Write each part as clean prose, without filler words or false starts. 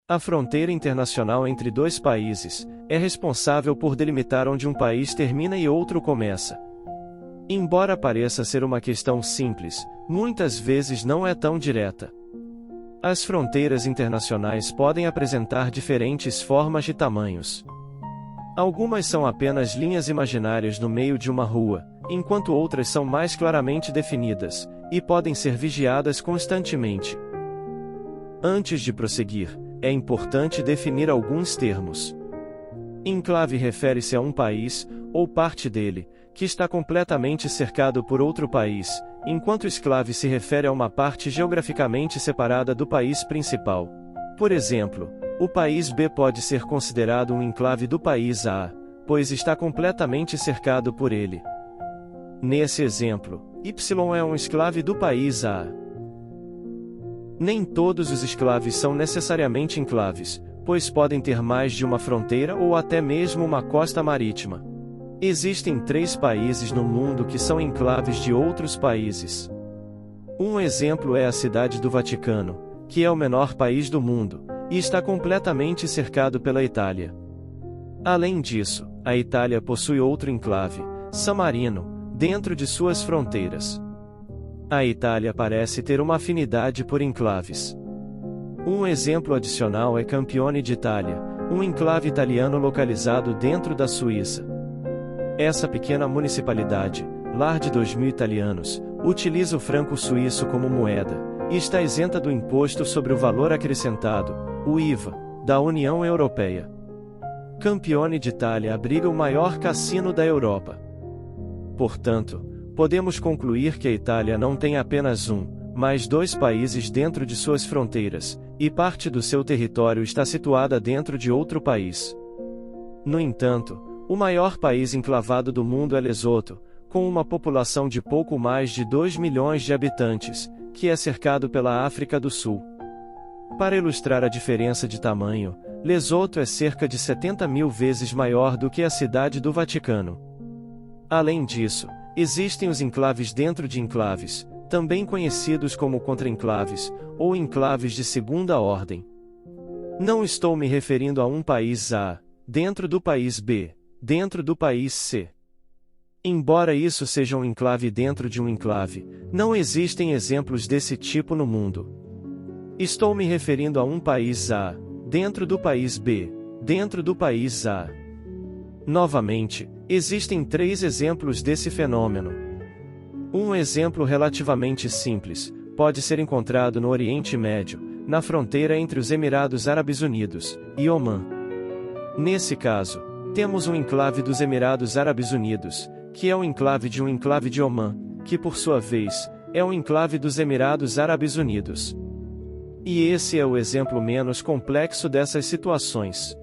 A fronteira internacional entre dois países é responsável por delimitar onde um país termina e outro começa. Embora pareça ser uma questão simples, muitas vezes não é tão direta. As fronteiras internacionais podem apresentar diferentes formas e tamanhos. Algumas são apenas linhas imaginárias no meio de uma rua, enquanto outras são mais claramente definidas, e podem ser vigiadas constantemente. Antes de prosseguir, é importante definir alguns termos. Enclave refere-se a um país, ou parte dele, que está completamente cercado por outro país, enquanto exclave se refere a uma parte geograficamente separada do país principal. Por exemplo, o país B pode ser considerado um enclave do país A, pois está completamente cercado por ele. Nesse exemplo, Y é um exclave do país A. Nem todos os exclaves são necessariamente enclaves, pois podem ter mais de uma fronteira ou até mesmo uma costa marítima. Existem 3 países no mundo que são enclaves de outros países. Um exemplo é a Cidade do Vaticano, que é o menor país do mundo, e está completamente cercado pela Itália. Além disso, a Itália possui outro enclave, San Marino, dentro de suas fronteiras. A Itália parece ter uma afinidade por enclaves. Um exemplo adicional é Campione d'Italia, um enclave italiano localizado dentro da Suíça. Essa pequena municipalidade, lar de 2.000 italianos, utiliza o franco suíço como moeda, e está isenta do imposto sobre o valor acrescentado, o IVA, da União Europeia. Campione d'Italia abriga o maior cassino da Europa. Portanto, podemos concluir que a Itália não tem apenas um, mas 2 países dentro de suas fronteiras, e parte do seu território está situada dentro de outro país. No entanto, o maior país enclavado do mundo é Lesoto, com uma população de pouco mais de 2 milhões de habitantes, que é cercado pela África do Sul. Para ilustrar a diferença de tamanho, Lesoto é cerca de 70.000 vezes maior do que a Cidade do Vaticano. Além disso, existem os enclaves dentro de enclaves, também conhecidos como contra-enclaves, ou enclaves de segunda ordem. Não estou me referindo a um país A, dentro do país B, dentro do país C. Embora isso seja um enclave dentro de um enclave, não existem exemplos desse tipo no mundo. Estou me referindo a um país A, dentro do país B, dentro do país A. Novamente, existem 3 exemplos desse fenômeno. Um exemplo relativamente simples pode ser encontrado no Oriente Médio, na fronteira entre os Emirados Árabes Unidos e Omã. Nesse caso, temos um enclave dos Emirados Árabes Unidos, que é um enclave de Omã, que por sua vez, é um enclave dos Emirados Árabes Unidos. E esse é o exemplo menos complexo dessas situações.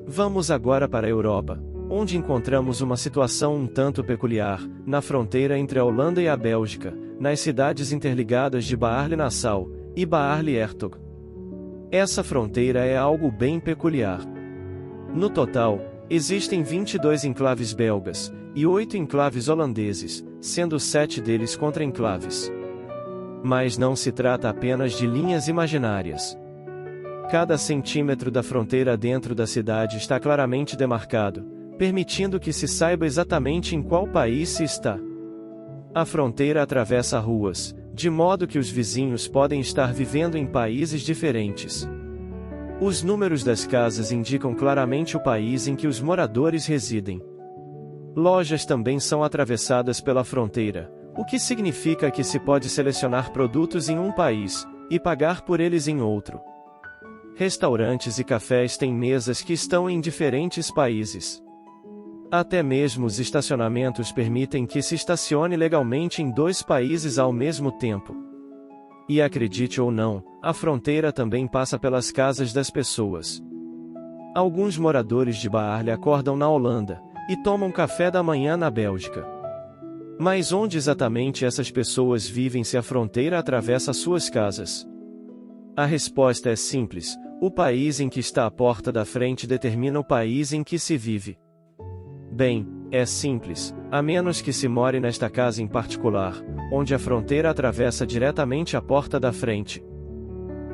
Vamos agora para a Europa, onde encontramos uma situação um tanto peculiar, na fronteira entre a Holanda e a Bélgica, nas cidades interligadas de Baarle-Nassau e Baarle-Hertog. Essa fronteira é algo bem peculiar. No total, existem 22 enclaves belgas, e 8 enclaves holandeses, sendo 7 deles contra-enclaves. Mas não se trata apenas de linhas imaginárias. Cada centímetro da fronteira dentro da cidade está claramente demarcado, permitindo que se saiba exatamente em qual país se está. A fronteira atravessa ruas, de modo que os vizinhos podem estar vivendo em países diferentes. Os números das casas indicam claramente o país em que os moradores residem. Lojas também são atravessadas pela fronteira, o que significa que se pode selecionar produtos em um país e pagar por eles em outro. Restaurantes e cafés têm mesas que estão em diferentes países. Até mesmo os estacionamentos permitem que se estacione legalmente em 2 países ao mesmo tempo. E acredite ou não, a fronteira também passa pelas casas das pessoas. Alguns moradores de Baarle acordam na Holanda e tomam café da manhã na Bélgica. Mas onde exatamente essas pessoas vivem se a fronteira atravessa suas casas? A resposta é simples: o país em que está a porta da frente determina o país em que se vive. Bem, é simples, a menos que se more nesta casa em particular, onde a fronteira atravessa diretamente a porta da frente.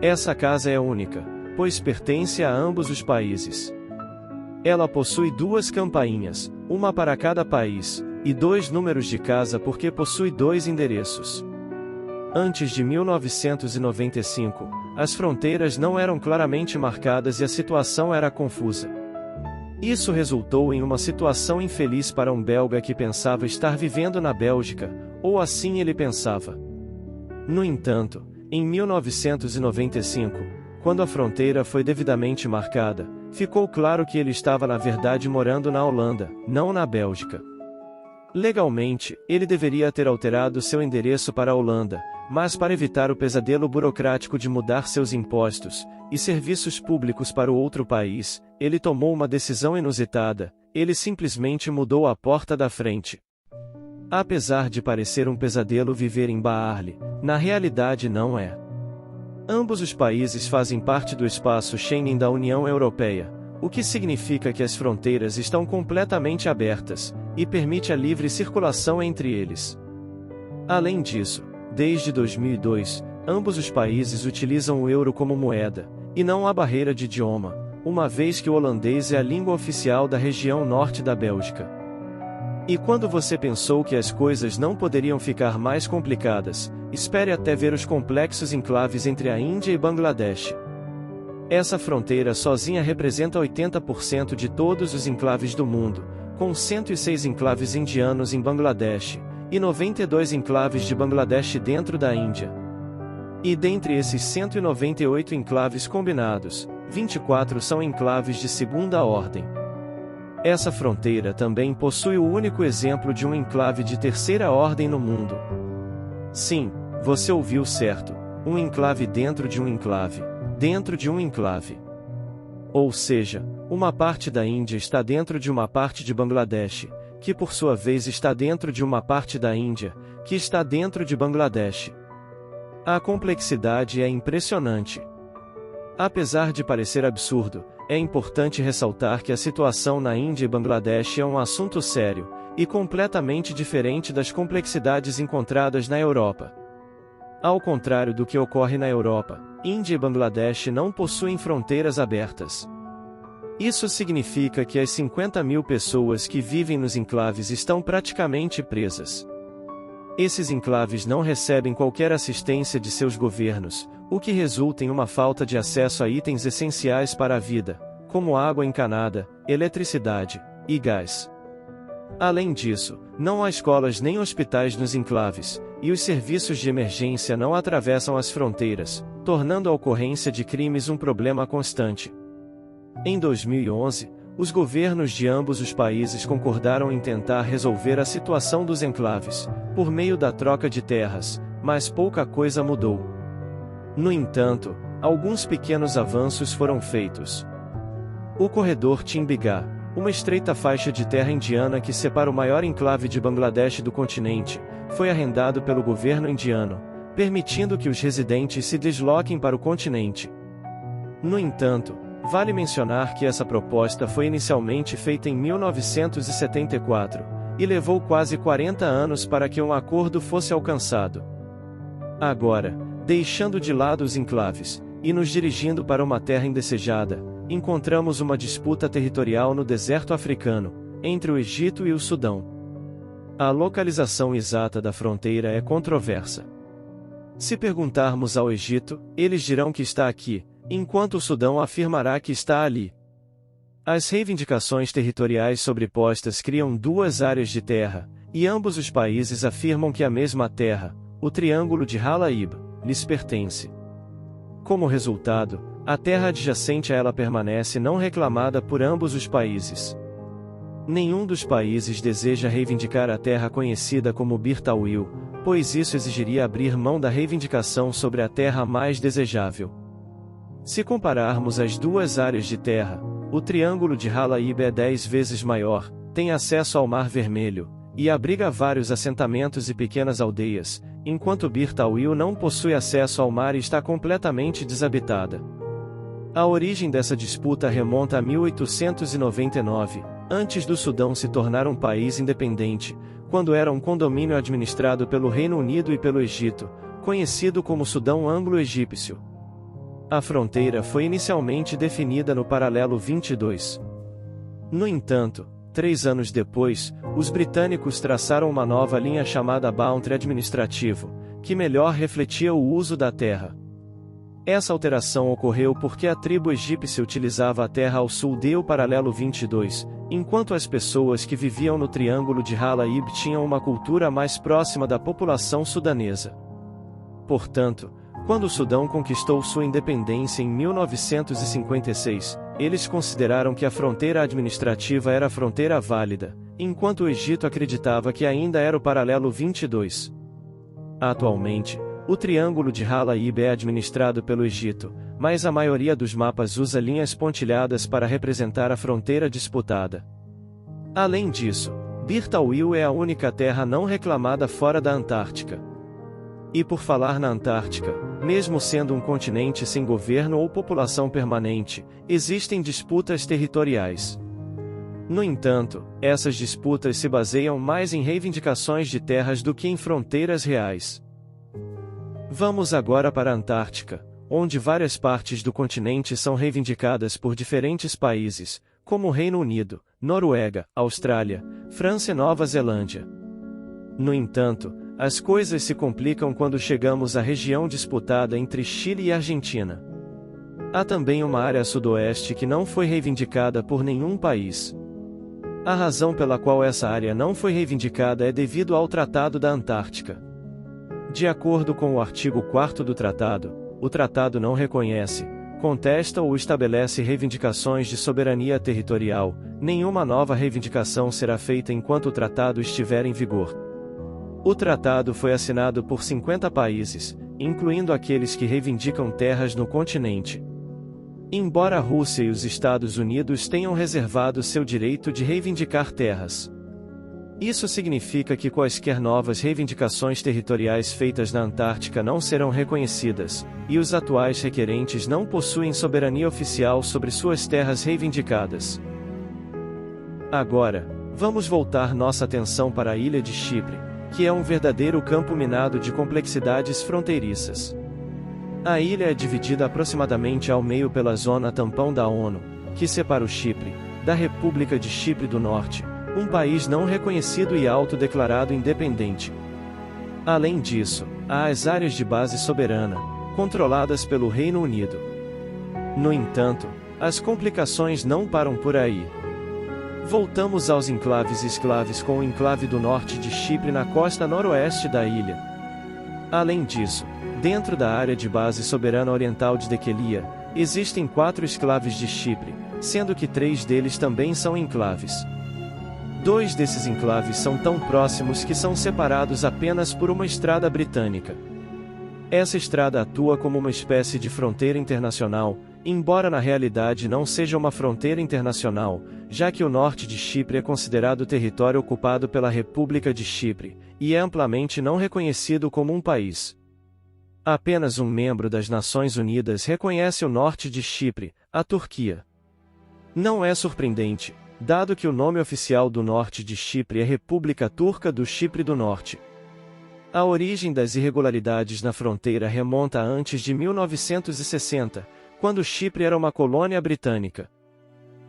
Essa casa é única, pois pertence a ambos os países. Ela possui 2 campainhas, uma para cada país, e 2 números de casa porque possui 2 endereços. Antes de 1995, as fronteiras não eram claramente marcadas e a situação era confusa. Isso resultou em uma situação infeliz para um belga que pensava estar vivendo na Bélgica, ou assim ele pensava. No entanto, em 1995, quando a fronteira foi devidamente marcada, ficou claro que ele estava na verdade morando na Holanda, não na Bélgica. Legalmente, ele deveria ter alterado seu endereço para a Holanda, mas para evitar o pesadelo burocrático de mudar seus impostos e serviços públicos para o outro país, ele tomou uma decisão inusitada: ele simplesmente mudou a porta da frente. Apesar de parecer um pesadelo viver em Baarle, na realidade não é. Ambos os países fazem parte do espaço Schengen da União Europeia, o que significa que as fronteiras estão completamente abertas, e permite a livre circulação entre eles. Além disso, desde 2002, ambos os países utilizam o euro como moeda, e não há barreira de idioma, uma vez que o holandês é a língua oficial da região norte da Bélgica. E quando você pensou que as coisas não poderiam ficar mais complicadas, espere até ver os complexos enclaves entre a Índia e Bangladesh. Essa fronteira sozinha representa 80% de todos os enclaves do mundo, com 106 enclaves indianos em Bangladesh, e 92 enclaves de Bangladesh dentro da Índia. E dentre esses 198 enclaves combinados, 24 são enclaves de segunda ordem. Essa fronteira também possui o único exemplo de um enclave de terceira ordem no mundo. Sim, você ouviu certo, um enclave dentro de um enclave, dentro de um enclave. Ou seja, uma parte da Índia está dentro de uma parte de Bangladesh, que por sua vez está dentro de uma parte da Índia, que está dentro de Bangladesh. A complexidade é impressionante. Apesar de parecer absurdo, é importante ressaltar que a situação na Índia e Bangladesh é um assunto sério, e completamente diferente das complexidades encontradas na Europa. Ao contrário do que ocorre na Europa, Índia e Bangladesh não possuem fronteiras abertas. Isso significa que as 50.000 pessoas que vivem nos enclaves estão praticamente presas. Esses enclaves não recebem qualquer assistência de seus governos, o que resulta em uma falta de acesso a itens essenciais para a vida, como água encanada, eletricidade e gás. Além disso, não há escolas nem hospitais nos enclaves, e os serviços de emergência não atravessam as fronteiras, tornando a ocorrência de crimes um problema constante. Em 2011, os governos de ambos os países concordaram em tentar resolver a situação dos enclaves, por meio da troca de terras, mas pouca coisa mudou. No entanto, alguns pequenos avanços foram feitos. O corredor Timbigá, uma estreita faixa de terra indiana que separa o maior enclave de Bangladesh do continente, foi arrendado pelo governo indiano, permitindo que os residentes se desloquem para o continente. No entanto, vale mencionar que essa proposta foi inicialmente feita em 1974, e levou quase 40 anos para que um acordo fosse alcançado. Agora, deixando de lado os enclaves, e nos dirigindo para uma terra indesejada, encontramos uma disputa territorial no deserto africano, entre o Egito e o Sudão. A localização exata da fronteira é controversa. Se perguntarmos ao Egito, eles dirão que está aqui, enquanto o Sudão afirmará que está ali. As reivindicações territoriais sobrepostas criam duas áreas de terra, e ambos os países afirmam que a mesma terra, o Triângulo de Halaib, lhes pertence. Como resultado, a terra adjacente a ela permanece não reclamada por ambos os países. Nenhum dos países deseja reivindicar a terra conhecida como Bir Tawil, pois isso exigiria abrir mão da reivindicação sobre a terra mais desejável. Se compararmos as duas áreas de terra, o Triângulo de Halaib é 10 vezes maior, tem acesso ao Mar Vermelho, e abriga vários assentamentos e pequenas aldeias, enquanto Bir Tawil não possui acesso ao mar e está completamente desabitada. A origem dessa disputa remonta a 1899, antes do Sudão se tornar um país independente, quando era um condomínio administrado pelo Reino Unido e pelo Egito, conhecido como Sudão Anglo-Egípcio. A fronteira foi inicialmente definida no paralelo 22. No entanto, 3 anos depois, os britânicos traçaram uma nova linha chamada Boundary Administrativo, que melhor refletia o uso da terra. Essa alteração ocorreu porque a tribo egípcia utilizava a terra ao sul do paralelo 22, enquanto as pessoas que viviam no Triângulo de Halaib tinham uma cultura mais próxima da população sudanesa. Portanto, quando o Sudão conquistou sua independência em 1956, eles consideraram que a fronteira administrativa era a fronteira válida, enquanto o Egito acreditava que ainda era o paralelo 22. Atualmente, o Triângulo de Halaib é administrado pelo Egito, mas a maioria dos mapas usa linhas pontilhadas para representar a fronteira disputada. Além disso, Birtawil é a única terra não reclamada fora da Antártica. E por falar na Antártica, mesmo sendo um continente sem governo ou população permanente, existem disputas territoriais. No entanto, essas disputas se baseiam mais em reivindicações de terras do que em fronteiras reais. Vamos agora para a Antártica, onde várias partes do continente são reivindicadas por diferentes países, como o Reino Unido, Noruega, Austrália, França e Nova Zelândia. No entanto, as coisas se complicam quando chegamos à região disputada entre Chile e Argentina. Há também uma área sudoeste que não foi reivindicada por nenhum país. A razão pela qual essa área não foi reivindicada é devido ao Tratado da Antártica. De acordo com o artigo 4º do tratado, o tratado não reconhece, contesta ou estabelece reivindicações de soberania territorial. Nenhuma nova reivindicação será feita enquanto o tratado estiver em vigor. O tratado foi assinado por 50 países, incluindo aqueles que reivindicam terras no continente. Embora a Rússia e os Estados Unidos tenham reservado seu direito de reivindicar terras. Isso significa que quaisquer novas reivindicações territoriais feitas na Antártica não serão reconhecidas, e os atuais requerentes não possuem soberania oficial sobre suas terras reivindicadas. Agora, vamos voltar nossa atenção para a ilha de Chipre, que é um verdadeiro campo minado de complexidades fronteiriças. A ilha é dividida aproximadamente ao meio pela zona tampão da ONU, que separa o Chipre da República de Chipre do Norte, um país não reconhecido e autodeclarado independente. Além disso, há as áreas de base soberana, controladas pelo Reino Unido. No entanto, as complicações não param por aí. Voltamos aos enclaves com o enclave do norte de Chipre na costa noroeste da ilha. Além disso, dentro da área de base soberana oriental de Dekelia, existem 4 exclaves de Chipre, sendo que 3 deles também são enclaves. 2 desses enclaves são tão próximos que são separados apenas por uma estrada britânica. Essa estrada atua como uma espécie de fronteira internacional, embora na realidade não seja uma fronteira internacional, já que o norte de Chipre é considerado território ocupado pela República de Chipre, e é amplamente não reconhecido como um país. Apenas um membro das Nações Unidas reconhece o norte de Chipre, a Turquia. Não é surpreendente, dado que o nome oficial do norte de Chipre é República Turca do Chipre do Norte. A origem das irregularidades na fronteira remonta a antes de 1960, quando Chipre era uma colônia britânica.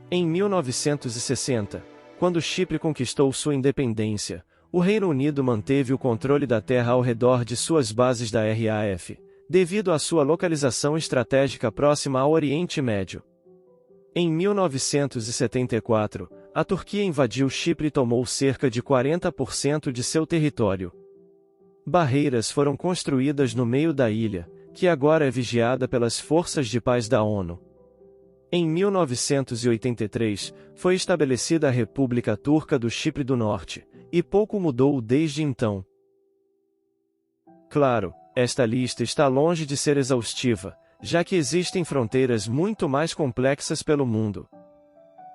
Em 1960, quando Chipre conquistou sua independência, o Reino Unido manteve o controle da terra ao redor de suas bases da RAF, devido à sua localização estratégica próxima ao Oriente Médio. Em 1974, a Turquia invadiu Chipre e tomou cerca de 40% de seu território. Barreiras foram construídas no meio da ilha, que agora é vigiada pelas forças de paz da ONU. Em 1983, foi estabelecida a República Turca do Chipre do Norte, e pouco mudou desde então. Claro, esta lista está longe de ser exaustiva, já que existem fronteiras muito mais complexas pelo mundo.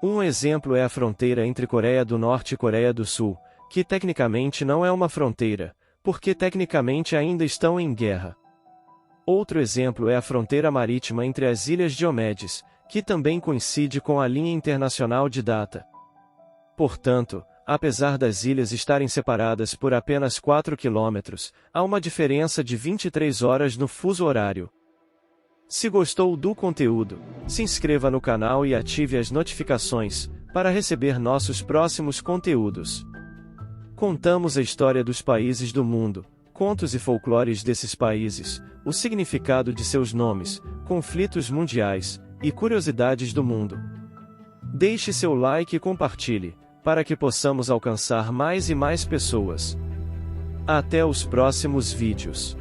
Um exemplo é a fronteira entre Coreia do Norte e Coreia do Sul, que tecnicamente não é uma fronteira, porque tecnicamente ainda estão em guerra. Outro exemplo é a fronteira marítima entre as Ilhas Diomedes, que também coincide com a linha internacional de data. Portanto, apesar das ilhas estarem separadas por apenas 4 quilômetros, há uma diferença de 23 horas no fuso horário. Se gostou do conteúdo, se inscreva no canal e ative as notificações, para receber nossos próximos conteúdos. Contamos a história dos países do mundo, contos e folclores desses países, o significado de seus nomes, conflitos mundiais, e curiosidades do mundo. Deixe seu like e compartilhe, para que possamos alcançar mais e mais pessoas. Até os próximos vídeos.